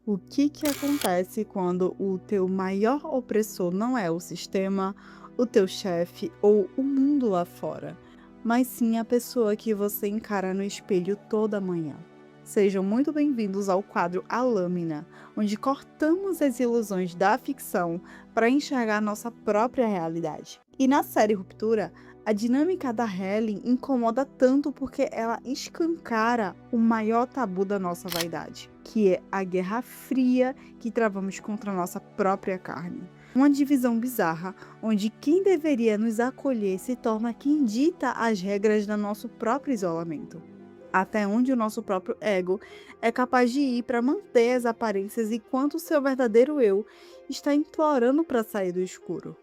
O que acontece quando o teu maior opressor não é o sistema, o teu chefe ou o mundo lá fora, mas sim a pessoa que você encara no espelho toda manhã? Sejam muito bem-vindos ao quadro A Lâmina, onde cortamos as ilusões da ficção para enxergar nossa própria realidade. E na série Ruptura, a dinâmica da Helen incomoda tanto porque ela escancara o maior tabu da nossa vaidade, que é a guerra fria que travamos contra a nossa própria carne. Uma divisão bizarra, onde quem deveria nos acolher se torna quem dita as regras do nosso próprio isolamento. Até onde o nosso próprio ego é capaz de ir para manter as aparências enquanto o seu verdadeiro eu está implorando para sair do escuro.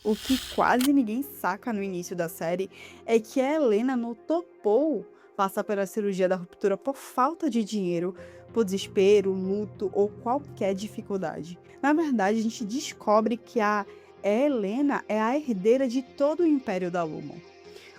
O que quase ninguém saca no início da série é que a Helena não topou passar pela cirurgia da ruptura por falta de dinheiro, por desespero, luto ou qualquer dificuldade. Na verdade, a gente descobre que a Helena é a herdeira de todo o Império da Lumon.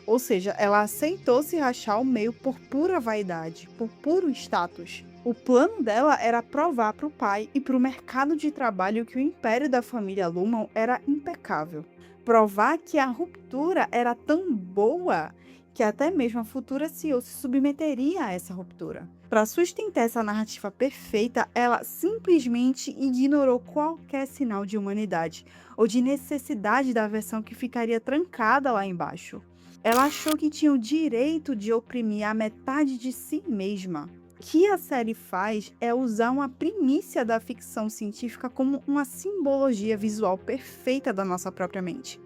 Ou seja, ela aceitou se rachar ao meio por pura vaidade, por puro status. O plano dela era provar para o pai e para o mercado de trabalho que o império da família Lumon era impecável. Provar que a ruptura era tão boa que até mesmo a futura CEO se submeteria a essa ruptura. Para sustentar essa narrativa perfeita, ela simplesmente ignorou qualquer sinal de humanidade ou de necessidade da versão que ficaria trancada lá embaixo. Ela achou que tinha o direito de oprimir a metade de si mesma. O que a série faz é usar uma primícia da ficção científica como uma simbologia visual perfeita da nossa própria mente.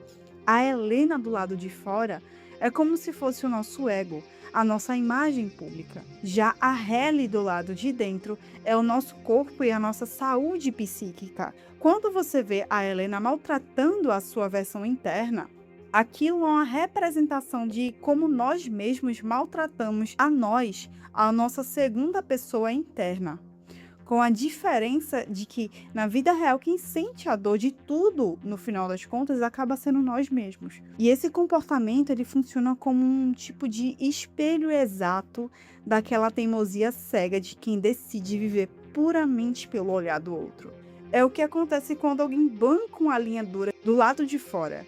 A Helena do lado de fora é como se fosse o nosso ego, a nossa imagem pública. Já a Halle do lado de dentro é o nosso corpo e a nossa saúde psíquica. Quando você vê a Helena maltratando a sua versão interna, aquilo é uma representação de como nós mesmos maltratamos a nossa segunda pessoa interna. Com a diferença de que, na vida real, quem sente a dor de tudo, no final das contas, acaba sendo nós mesmos. E esse comportamento, ele funciona como um tipo de espelho exato daquela teimosia cega de quem decide viver puramente pelo olhar do outro. É o que acontece quando alguém banca uma linha dura do lado de fora,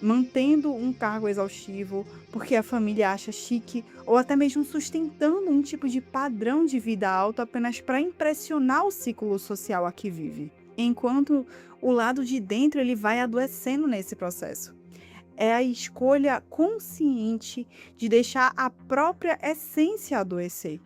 mantendo um cargo exaustivo porque a família acha chique, ou até mesmo sustentando um tipo de padrão de vida alto apenas para impressionar o ciclo social a que vive, enquanto o lado de dentro ele vai adoecendo nesse processo. É a escolha consciente de deixar a própria essência adoecer,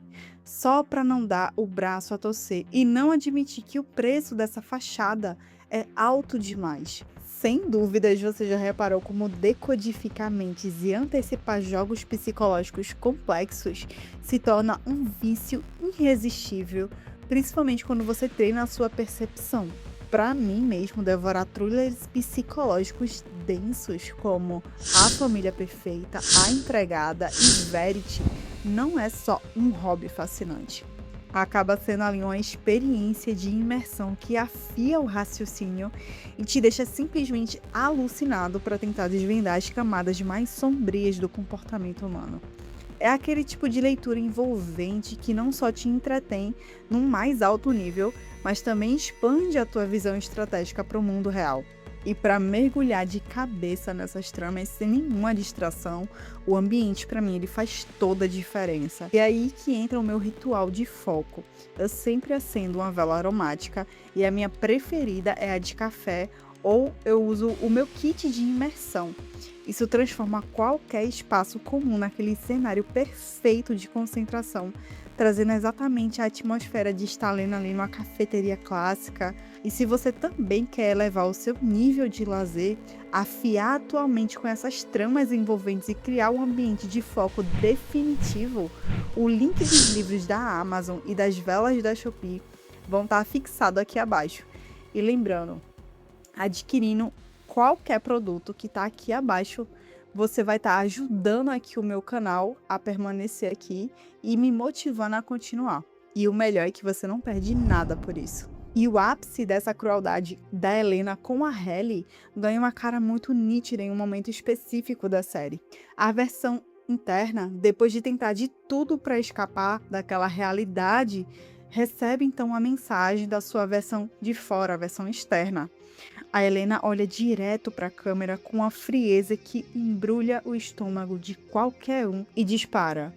só para não dar o braço a torcer e não admitir que o preço dessa fachada é alto demais. Sem dúvidas, você já reparou como decodificar mentes e antecipar jogos psicológicos complexos se torna um vício irresistível, principalmente quando você treina a sua percepção. Para mim mesmo, devorar thrillers psicológicos densos como A Família Perfeita, A Empregada e Verity não é só um hobby fascinante. Acaba sendo ali uma experiência de imersão que afia o raciocínio e te deixa simplesmente alucinado para tentar desvendar as camadas mais sombrias do comportamento humano. É aquele tipo de leitura envolvente que não só te entretém num mais alto nível, mas também expande a tua visão estratégica para o mundo real. E para mergulhar de cabeça nessas tramas sem nenhuma distração, o ambiente para mim ele faz toda a diferença. E é aí que entra o meu ritual de foco. Eu sempre acendo uma vela aromática e a minha preferida é a de café, ou eu uso o meu kit de imersão. Isso transforma qualquer espaço comum naquele cenário perfeito de concentração, trazendo exatamente a atmosfera de estar lendo ali numa cafeteria clássica. E se você também quer elevar o seu nível de lazer, afiar atualmente com essas tramas envolventes e criar um ambiente de foco definitivo, o link dos livros da Amazon e das velas da Shopee vão estar fixados aqui abaixo. E lembrando, adquirindo qualquer produto que está aqui abaixo, você vai estar ajudando aqui o meu canal a permanecer aqui e me motivando a continuar. E o melhor é que você não perde nada por isso. E o ápice dessa crueldade da Helena com a Halle ganha uma cara muito nítida em um momento específico da série. A versão interna, depois de tentar de tudo para escapar daquela realidade recebe então a mensagem da sua versão de fora, a versão externa. A Helena olha direto para a câmera com a frieza que embrulha o estômago de qualquer um e dispara: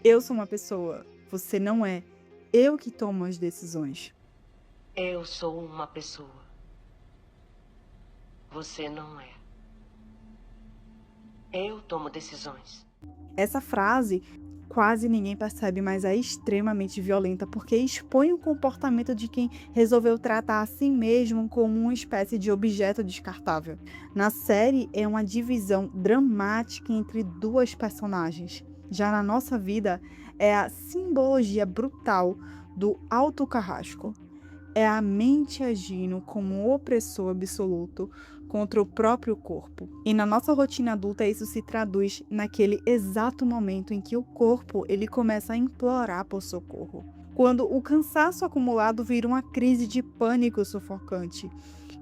eu sou uma pessoa, você não é. Eu que tomo as decisões. Eu sou uma pessoa. Você não é. Eu tomo decisões. Essa frase quase ninguém percebe, mas é extremamente violenta porque expõe o comportamento de quem resolveu tratar a si mesmo como uma espécie de objeto descartável. Na série, é uma divisão dramática entre duas personagens. Já na nossa vida, é a simbologia brutal do alto carrasco. É a mente agindo como um opressor absoluto contra o próprio corpo. E na nossa rotina adulta, isso se traduz naquele exato momento em que o corpo ele começa a implorar por socorro. Quando o cansaço acumulado vira uma crise de pânico sufocante.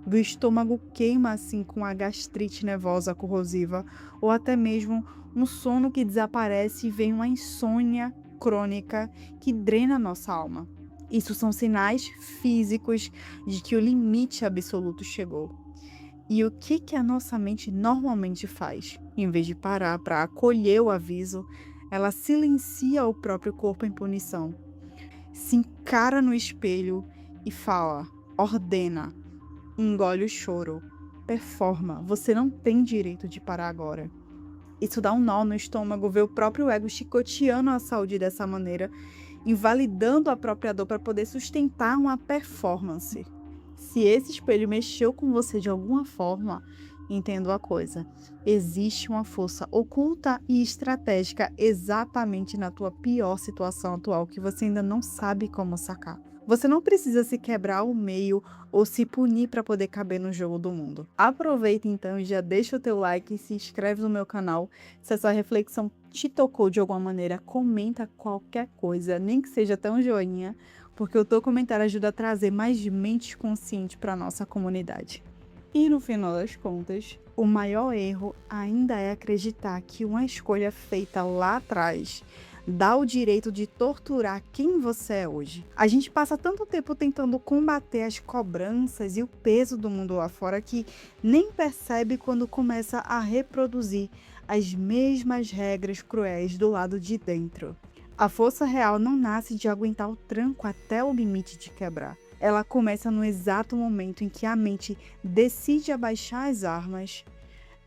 O estômago queima assim com a gastrite nervosa corrosiva, ou até mesmo um sono que desaparece e vem uma insônia crônica que drena nossa alma. Isso são sinais físicos de que o limite absoluto chegou. E o que a nossa mente normalmente faz? Em vez de parar para acolher o aviso, ela silencia o próprio corpo em punição. Se encara no espelho e fala, ordena, engole o choro, performa, você não tem direito de parar agora. Isso dá um nó no estômago ver o próprio ego chicoteando a saúde dessa maneira, invalidando a própria dor para poder sustentar uma performance. Se esse espelho mexeu com você de alguma forma, entenda uma coisa: existe uma força oculta e estratégica exatamente na tua pior situação atual que você ainda não sabe como sacar. Você não precisa se quebrar ao meio ou se punir para poder caber no jogo do mundo. Aproveita então e já deixa o teu like e se inscreve no meu canal. Se essa reflexão te tocou de alguma maneira, comenta qualquer coisa, nem que seja até um joinha, porque o teu comentário ajuda a trazer mais mente consciente para a nossa comunidade. E no final das contas, o maior erro ainda é acreditar que uma escolha feita lá atrás dá o direito de torturar quem você é hoje. A gente passa tanto tempo tentando combater as cobranças e o peso do mundo lá fora que nem percebe quando começa a reproduzir as mesmas regras cruéis do lado de dentro. A força real não nasce de aguentar o tranco até o limite de quebrar. Ela começa no exato momento em que a mente decide abaixar as armas.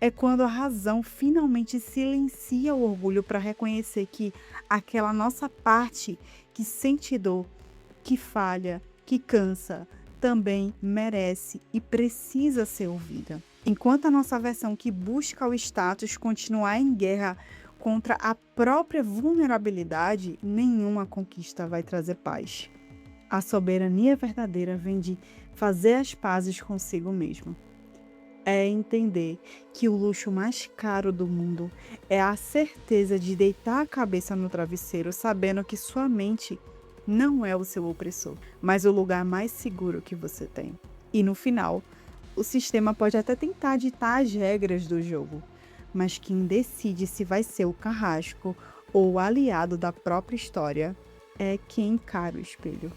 É quando a razão finalmente silencia o orgulho para reconhecer que aquela nossa parte que sente dor, que falha, que cansa, também merece e precisa ser ouvida. Enquanto a nossa versão que busca o status continuar em guerra contra a própria vulnerabilidade, nenhuma conquista vai trazer paz. A soberania verdadeira vem de fazer as pazes consigo mesmo. É entender que o luxo mais caro do mundo é a certeza de deitar a cabeça no travesseiro sabendo que sua mente não é o seu opressor, mas o lugar mais seguro que você tem. E no final, o sistema pode até tentar ditar as regras do jogo, mas quem decide se vai ser o carrasco ou o aliado da própria história é quem encara o espelho.